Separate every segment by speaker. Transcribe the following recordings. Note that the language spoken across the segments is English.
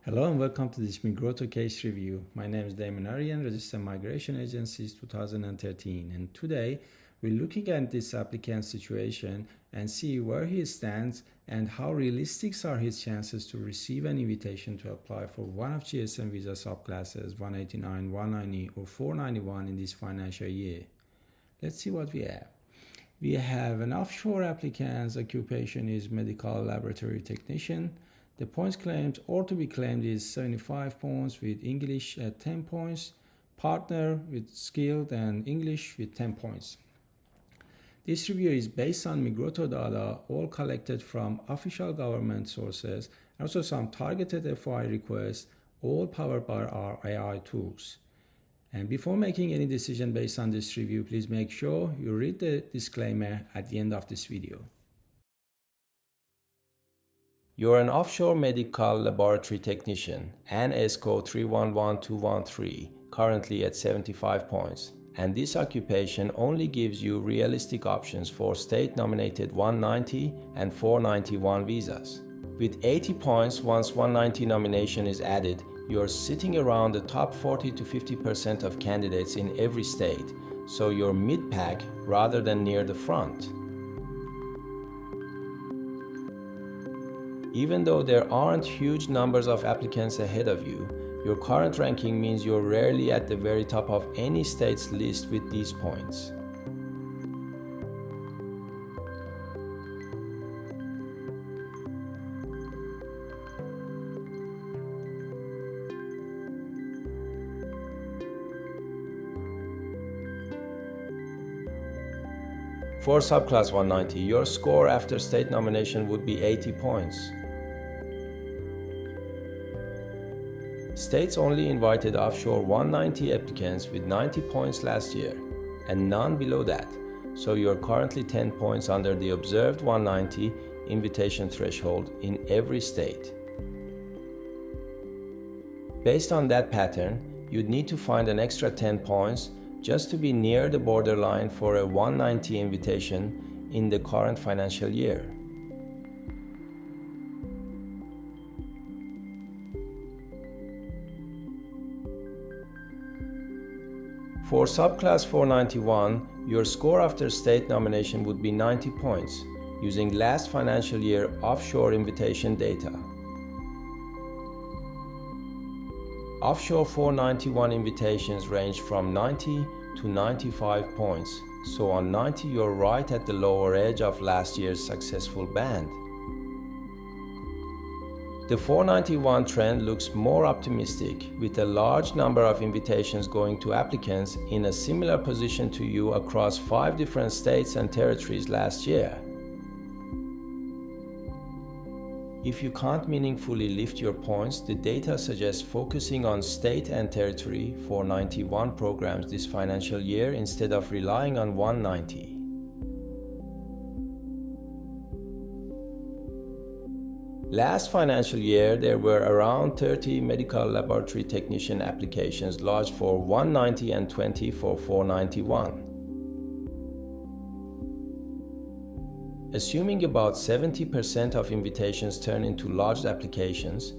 Speaker 1: Hello and welcome to this Migroto case review. My name is Damon Aryan, registered migration agency since 2013, and today we're looking at this applicant's situation and see where he stands and how realistic are his chances to receive an invitation to apply for one of GSM visa subclasses 189, 190 or 491 in this financial year. Let's see what we have. We have an offshore applicant's occupation is medical laboratory technician. The points claimed or to be claimed is 75 points with English at 10 points, partner with skilled and English with 10 points. This review is based on Migroto data, all collected from official government sources, and also some targeted FOI requests, all powered by our AI tools. And before making any decision based on this review, please make sure you read the disclaimer at the end of this video. You're an offshore medical laboratory technician, ANZSCO 311213, currently at 75 points. And this occupation only gives you realistic options for state-nominated 190 and 491 visas. With 80 points, once 190 nomination is added, you're sitting around the top 40 to 50% of candidates in every state, so you're mid-pack rather than near the front. Even though there aren't huge numbers of applicants ahead of you, your current ranking means you're rarely at the very top of any state's list with these points. For Subclass 190, your score after state nomination would be 80 points. States only invited offshore 190 applicants with 90 points last year, and none below that, so you're currently 10 points under the observed 190 invitation threshold in every state. Based on that pattern, you'd need to find an extra 10 points just to be near the borderline for a 190 invitation in the current financial year. For Subclass 491, your score after state nomination would be 90 points, using last financial year offshore invitation data. Offshore 491 invitations range from 90 to 95 points, so on 90 you're right at the lower edge of last year's successful band. The 491 trend looks more optimistic, with a large number of invitations going to applicants in a similar position to you across 5 different states and territories last year. If you can't meaningfully lift your points, the data suggests focusing on state and territory 491 programs this financial year instead of relying on 190. Last financial year, there were around 30 medical laboratory technician applications lodged for 190 and 20 for 491. Assuming about 70% of invitations turn into lodged applications,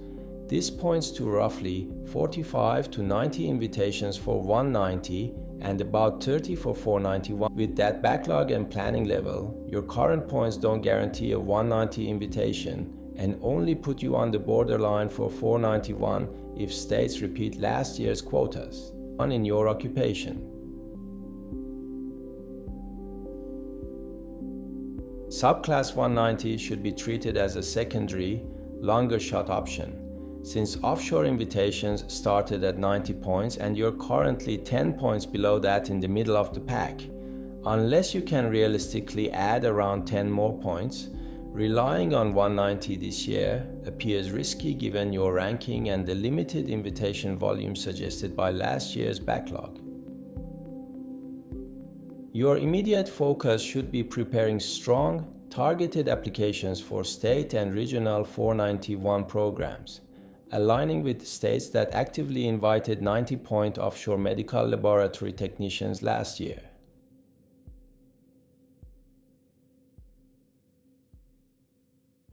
Speaker 1: this points to roughly 45 to 90 invitations for 190 and about 30 for 491. With that backlog and planning level, your current points don't guarantee a 190 invitation and only put you on the borderline for 491 if states repeat last year's quotas in your occupation. Subclass 190 should be treated as a secondary, longer shot option, since offshore invitations started at 90 points and you're currently 10 points below that in the middle of the pack. Unless you can realistically add around 10 more points, relying on 190 this year appears risky given your ranking and the limited invitation volume suggested by last year's backlog. Your immediate focus should be preparing strong, targeted applications for state and regional 491 programs, aligning with states that actively invited 90-point offshore medical laboratory technicians last year.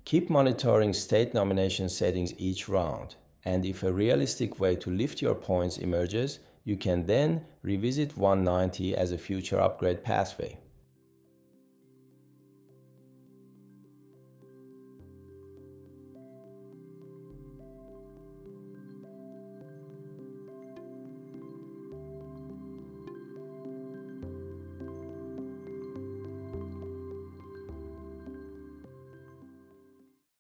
Speaker 1: Keep monitoring state nomination settings each round And if a realistic way to lift your points emerges, you can then revisit 190 as a future upgrade pathway.